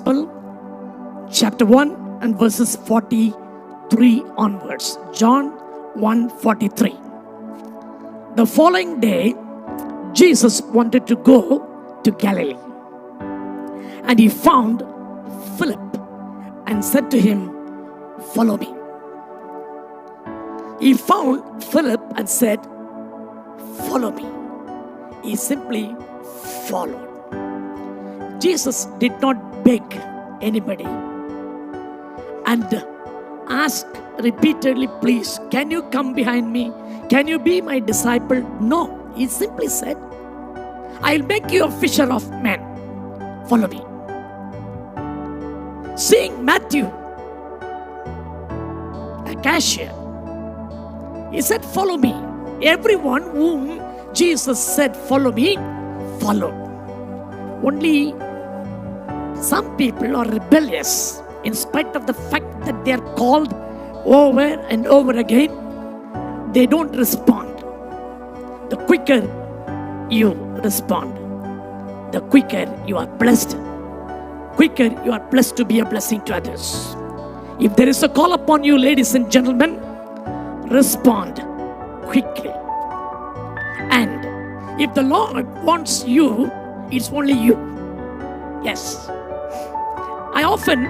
Gospel, chapter 1 and verses 43 onwards. John 1:43. The following day, Jesus wanted to go to Galilee. And he found Philip and said to him, "Follow me." He found Philip and said, "Follow me." He simply followed. Jesus did not beg anybody and ask repeatedly, "Please, can you come behind me? Can you be my disciple?" No, he simply said, "I'll make you a fisher of men. Follow me." Seeing Matthew, a cashier, he said, "Follow me." Everyone whom Jesus said, "Follow me," followed. Only some people are rebellious in spite of the fact that they are called over and over again. They don't respond. The quicker you respond, the quicker you are blessed. Quicker you are blessed to be a blessing to others. If there is a call upon you, ladies and gentlemen, respond quickly. And if the Lord wants you, it's only you. Yes. I often,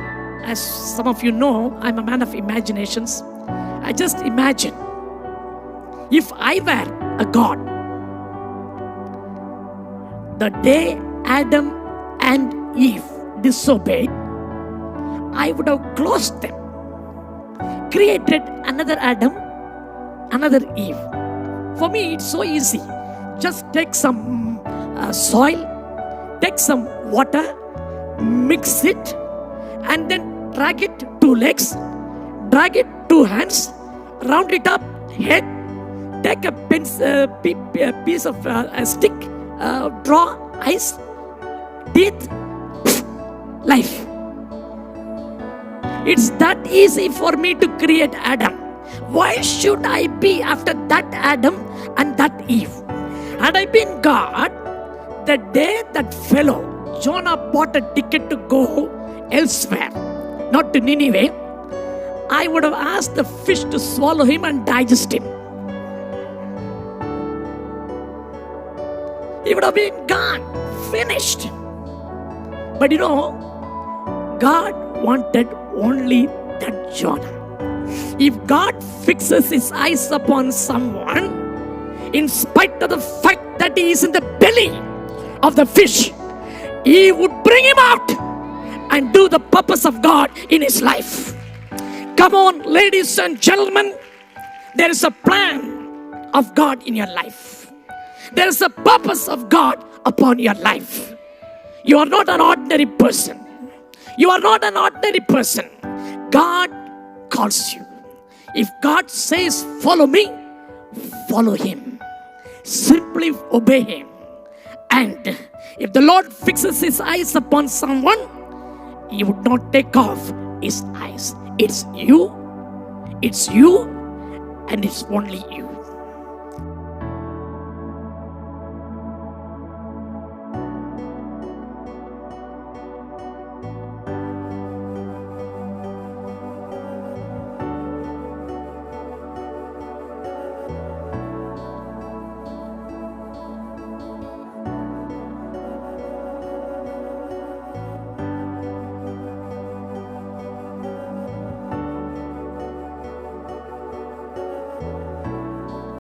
as some of you know, I'm a man of imaginations. I just imagine if I were a God, the day Adam and Eve disobeyed, I would have closed them, created another Adam, another Eve. For me, it's so easy. Just take some soil, take some water, mix it, and then drag it 2 legs, drag it 2 hands, round it up, head, take a piece of a stick, draw eyes, teeth, life. It's that easy for me to create Adam. Why should I be after that Adam and that Eve? Had I been God, the day that fellow Jonah bought a ticket to go elsewhere, not to Nineveh, I would have asked the fish to swallow him and digest him. He would have been gone, finished. But God wanted only that Jonah. If God fixes his eyes upon someone, in spite of the fact that he is in the belly of the fish, he would bring him out and do the purpose of God in his life. Come on, ladies and gentlemen, there is a plan of God in your life. There is a purpose of God upon your life. You are not an ordinary person. You are not an ordinary person. God calls you. If God says, "Follow me," follow him. Simply obey him. And if the Lord fixes his eyes upon someone, he would not take off his eyes. It's you, and it's only you.